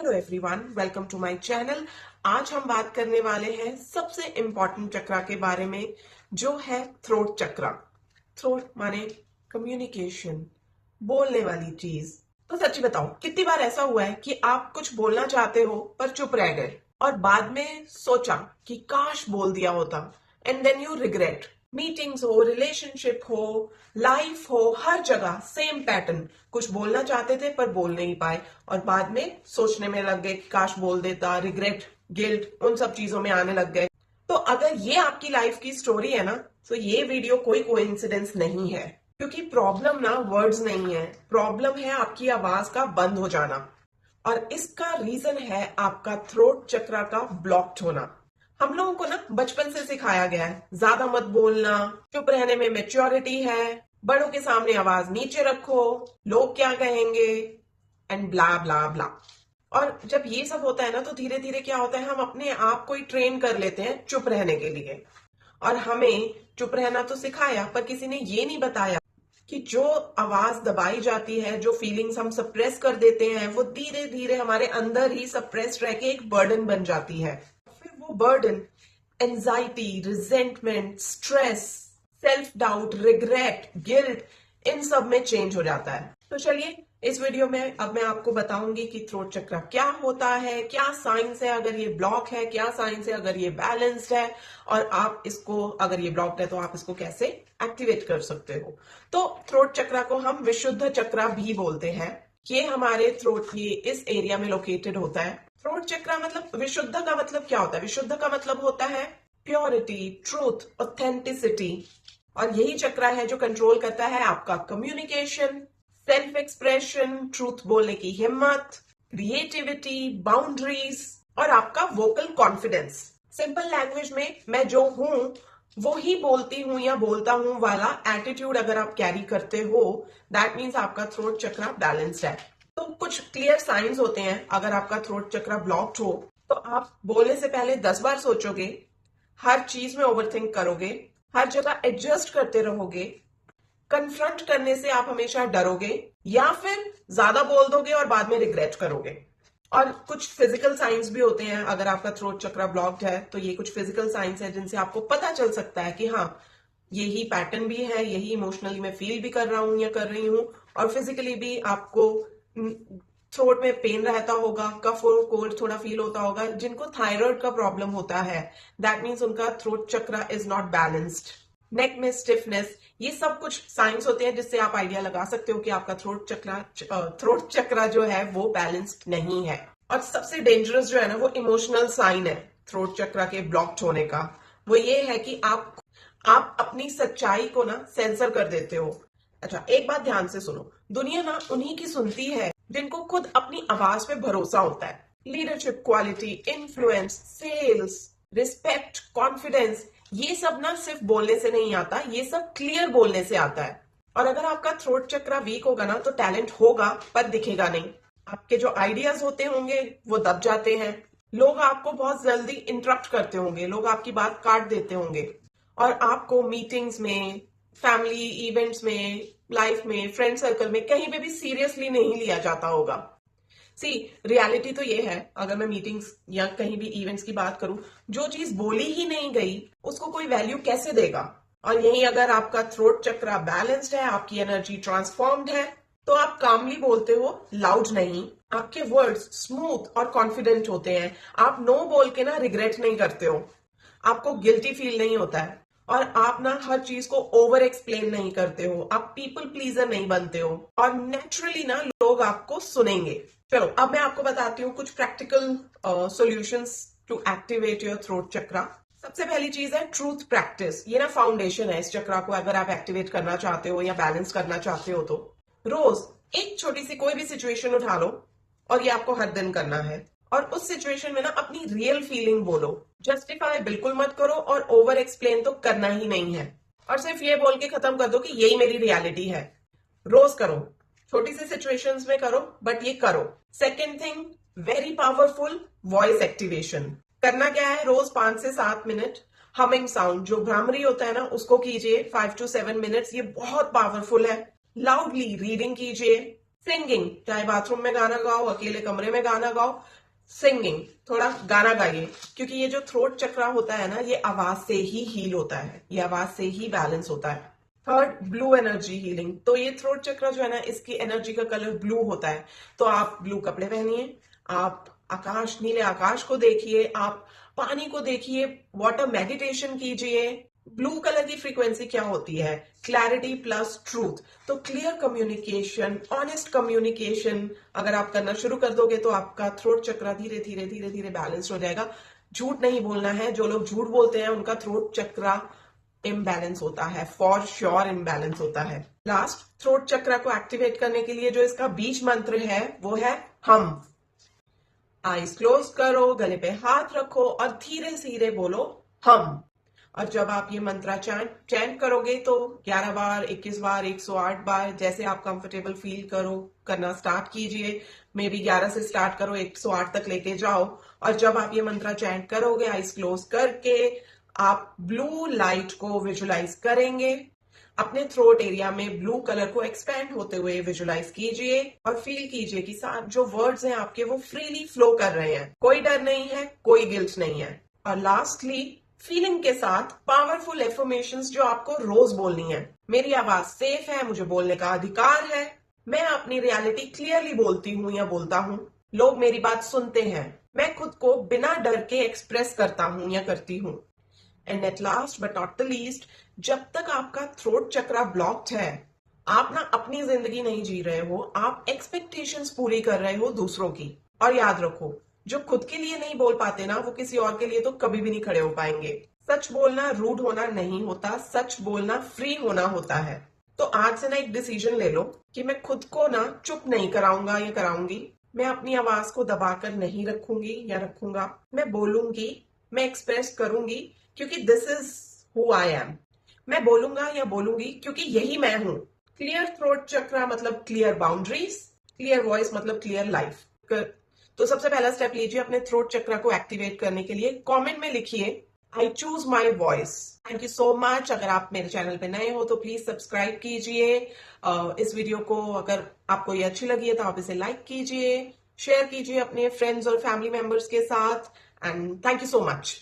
Hello everyone, welcome to my channel. आज हम बात करने वाले हैं सबसे इम्पॉर्टेंट चक्रा के बारे में, जो है थ्रोट चक्रा। थ्रोट माने कम्युनिकेशन, बोलने वाली चीज। तो सच्ची बताओ, कितनी बार ऐसा हुआ है कि आप कुछ बोलना चाहते हो पर चुप रह गए और बाद में सोचा कि काश बोल दिया होता, and then you regret. Meetings हो, रिलेशनशिप हो, लाइफ हो, हर जगह सेम पैटर्न। कुछ बोलना चाहते थे पर बोल नहीं पाए और बाद में सोचने में लग गए कि काश बोल देता। रिग्रेट, गिल्ट, उन सब चीजों में आने लग गए। तो अगर ये आपकी लाइफ की स्टोरी है ना, तो ये वीडियो कोई कोइंसिडेंस नहीं है, क्योंकि प्रॉब्लम ना वर्ड्स नहीं है, प्रॉब्लम है आपकी आवाज का बंद हो जाना। और इसका रीजन है आपका थ्रोट चक्रा का ब्लॉक्ड होना। हम लोगों को ना बचपन से सिखाया गया है ज्यादा मत बोलना, चुप रहने में मैच्योरिटी है, बड़ों के सामने आवाज नीचे रखो, लोग क्या कहेंगे, एंड ब्ला ब्ला ब्ला। और जब ये सब होता है ना, तो धीरे धीरे क्या होता है, हम अपने आप को ही ट्रेन कर लेते हैं चुप रहने के लिए। और हमें चुप रहना तो सिखाया, पर किसी ने ये नहीं बताया कि जो आवाज दबाई जाती है, जो फीलिंग्स हम सप्रेस कर देते हैं, वो धीरे धीरे हमारे अंदर ही सप्रेस रह के एक बर्डन बन जाती है। फिर वो burden anxiety, resentment, stress, self doubt, regret, guilt, इन सब में चेंज हो जाता है। तो चलिए, इस वीडियो में अब मैं आपको बताऊंगी कि थ्रोट चक्रा क्या होता है, क्या साइंस है अगर ये ब्लॉक है, क्या साइंस है अगर ये बैलेंस्ड है, और आप इसको, अगर ये ब्लॉक्ड है तो आप इसको कैसे एक्टिवेट कर सकते हो। तो थ्रोट चक्रा को हम विशुद्ध चक्रा भी बोलते हैं। ये हमारे थ्रोट, ये इस एरिया में लोकेटेड होता है। थ्रोट चक्रा मतलब, विशुद्ध का मतलब क्या होता है? विशुद्ध का मतलब होता है प्योरिटी, ट्रूथ, ऑथेंटिसिटी। और यही चक्रा है जो कंट्रोल करता है आपका कम्युनिकेशन, सेल्फ एक्सप्रेशन, ट्रूथ बोलने की हिम्मत, क्रिएटिविटी, बाउंड्रीज और आपका वोकल कॉन्फिडेंस। सिंपल लैंग्वेज में मैं जो हूं वो ही बोलती हूं या बोलता हूं वाला एटीट्यूड अगर आप कैरी करते हो, दैट मीन्स आपका थ्रोट चक्रा बैलेंस्ड है। तो कुछ क्लियर साइंस होते हैं अगर आपका थ्रोट चक्रा ब्लॉक्ड हो। तो आप बोलने से पहले 10 बार सोचोगे, हर चीज में ओवरथिंक करोगे, हर जगह एडजस्ट करते रहोगे, कन्फ्रंट करने से आप हमेशा डरोगे, या फिर ज्यादा बोल दोगे और बाद में रिग्रेट करोगे। और कुछ फिजिकल साइंस भी होते हैं। अगर आपका थ्रोट चक्रा ब्लॉक्ड है तो ये कुछ फिजिकल साइंस है जिनसे आपको पता चल सकता है कि हाँ, यही पैटर्न भी है, यही इमोशनली मैं फील भी कर रहा हूं या कर रही हूं। और फिजिकली भी आपको थ्रोट में पेन रहता होगा, कफ और कोल्ड थोड़ा फील होता होगा। जिनको थायराइड का प्रॉब्लम होता है, दैट मीन्स उनका throat chakra is not balanced. Neck में स्टिफनेस, ये सब कुछ साइंस होते हैं जिससे आप आइडिया लगा सकते हो कि आपका थ्रोट चक्रा जो है वो बैलेंस्ड नहीं है। और सबसे डेंजरस जो है ना, वो इमोशनल साइन है थ्रोट चक्रा के ब्लॉक्ड होने का। वो ये है कि आप अपनी सच्चाई को ना सेंसर कर देते हो। अच्छा, एक बात ध्यान से सुनो, दुनिया ना उन्हीं की सुनती है जिनको खुद अपनी आवाज पे भरोसा होता है। Leadership quality, influence, sales, respect, confidence, ये सब ना सिर्फ बोलने से नहीं आता, ये सब क्लियर बोलने से आता है। और अगर आपका थ्रोट चक्रा वीक होगा ना, तो टैलेंट होगा पर दिखेगा नहीं। आपके जो आइडियाज होते होंगे वो दब जाते हैं, लोग आपको बहुत जल्दी इंटरप्ट करते होंगे, लोग आपकी बात काट देते होंगे, और आपको मीटिंग्स में, फैमिली इवेंट्स में, लाइफ में, फ्रेंड सर्कल में, कहीं पे भी सीरियसली नहीं लिया जाता होगा। सी, रियलिटी तो ये है, अगर मैं मीटिंग्स या कहीं भी इवेंट्स की बात करूं, जो चीज बोली ही नहीं गई उसको कोई वैल्यू कैसे देगा। और यही अगर आपका थ्रोट चक्रा बैलेंस्ड है, आपकी एनर्जी ट्रांसफॉर्म्ड है, तो आप कामली बोलते हो, लाउड नहीं। आपके वर्ड्स स्मूथ और कॉन्फिडेंट होते हैं। आप नो बोल के ना रिग्रेट नहीं करते हो, आपको गिल्टी फील नहीं होता है, और आप ना हर चीज को ओवर एक्सप्लेन नहीं करते हो, आप पीपल प्लीजर नहीं बनते हो, और नेचुरली ना लोग आपको सुनेंगे। चलो, अब मैं आपको बताती हूँ कुछ practical solutions to activate your throat chakra. सबसे पहली चीज है ट्रूथ प्रैक्टिस। ये ना फाउंडेशन है इस चक्रा को, अगर आप एक्टिवेट करना चाहते हो या बैलेंस करना चाहते हो तो। रोज एक छोटी सी कोई भी सिचुएशन उठा लो, और ये आपको हर दिन करना है। और उस सिचुएशन में ना अपनी रियल फीलिंग बोलो, जस्टिफाई बिल्कुल मत करो, और ओवर एक्सप्लेन तो करना ही नहीं है। और सिर्फ ये बोल के खत्म कर दो कि यही मेरी रियलिटी है। रोज करो, छोटी सी सिचुएशंस में करो, बट ये करो। Second thing, very powerful, voice activation. करना क्या है, रोज 5 से 7 मिनट हमिंग साउंड, जो भ्रामरी होता है ना, उसको कीजिए 5 to 7 मिनट्स। ये बहुत पावरफुल है। लाउडली रीडिंग कीजिए, सिंगिंग, चाहे बाथरूम में गाना गाओ, अकेले कमरे में गाना गाओ, सिंगिंग, थोड़ा गाना गाइए, क्योंकि ये जो थ्रोट चक्रा होता है ना, ये आवाज से ही हील होता है, ये आवाज से ही बैलेंस होता है। Third, blue energy healing. तो ये थ्रोट चक्र जो है ना, इसकी एनर्जी का कलर ब्लू होता है। तो आप ब्लू कपड़े पहनिए, आप आकाश, नीले आकाश को देखिए, आप पानी को देखिए, वाटर मेडिटेशन कीजिए। ब्लू कलर की फ्रीक्वेंसी क्या होती है? Clarity plus truth. तो क्लियर कम्युनिकेशन, ऑनेस्ट कम्युनिकेशन अगर आप करना शुरू कर दोगे तो आपका थ्रोट चक्र धीरे धीरे धीरे धीरे बैलेंस हो जाएगा। झूठ नहीं बोलना है, जो लोग झूठ बोलते हैं उनका थ्रोट चक्र इम्बैलेंस होता है, फॉर श्योर इम्बैलेंस होता है। लास्ट, थ्रोट चक्र को एक्टिवेट करने के लिए जो इसका बीज मंत्र है वो है हम। आईज क्लोज करो, गले पे हाथ रखो और धीरे धीरे बोलो हम। और जब आप ये मंत्रा चैंट करोगे तो 11 बार, 21 बार, 108 बार, जैसे आप कंफर्टेबल फील करो करना स्टार्ट कीजिए। मे बी 11 से स्टार्ट करो, 108 तक लेके जाओ। और जब आप ये मंत्रा चैंट करोगे आईज क्लोज करके, आप ब्लू लाइट को विजुलाइज करेंगे। अपने थ्रोट एरिया में ब्लू कलर को एक्सपैंड होते हुए विजुलाइज कीजिए और फील कीजिए कि जो वर्ड्स हैं आपके वो फ्रीली फ्लो कर रहे हैं। कोई डर नहीं है, कोई गिल्ट नहीं है। और लास्टली, फीलिंग के साथ पावरफुल एफर्मेशंस जो आपको रोज बोलनी है। मेरी आवाज सेफ है, मुझे बोलने का अधिकार है, मैं अपनी रियलिटी क्लियरली बोलती हूँ या बोलता हूँ, लोग मेरी बात सुनते हैं, मैं खुद को बिना डर के एक्सप्रेस करता हूँ या करती हूँ। And at last but not the least, जब तक आपका थ्रोट चक्रा ब्लॉक्ड है, आप ना अपनी जिंदगी नहीं जी रहे हो, आप एक्सपेक्टेशंस पूरी कर रहे हो दूसरों की। और याद रखो, जो खुद के लिए नहीं बोल पाते ना, वो किसी और के लिए तो कभी भी नहीं खड़े हो पाएंगे। सच बोलना रूड होना नहीं होता, सच बोलना फ्री होना होता है। तो आज से ना एक डिसीजन ले लो कि मैं खुद को ना चुप नहीं कराऊंगा या कराऊंगी, मैं अपनी आवाज को दबाकर नहीं रखूंगी या रखूंगा, मैं बोलूंगी, मैं एक्सप्रेस करूंगी, क्योंकि this is who I am. मैं बोलूंगा या बोलूंगी क्योंकि यही मैं हूं। क्लियर थ्रोट चक्रा मतलब क्लियर बाउंड्रीज, क्लियर वॉइस मतलब क्लियर लाइफ। तो सबसे पहला स्टेप लीजिए अपने थ्रोट चक्रा को एक्टिवेट करने के लिए। कमेंट में लिखिए I choose my voice. Thank you so much. अगर आप मेरे चैनल पे नए हो तो प्लीज सब्सक्राइब कीजिए। इस वीडियो को अगर आपको ये अच्छी लगी है तो आप इसे लाइक कीजिए, शेयर कीजिए अपने फ्रेंड्स और फैमिली मेंबर्स के साथ। And thank you so much.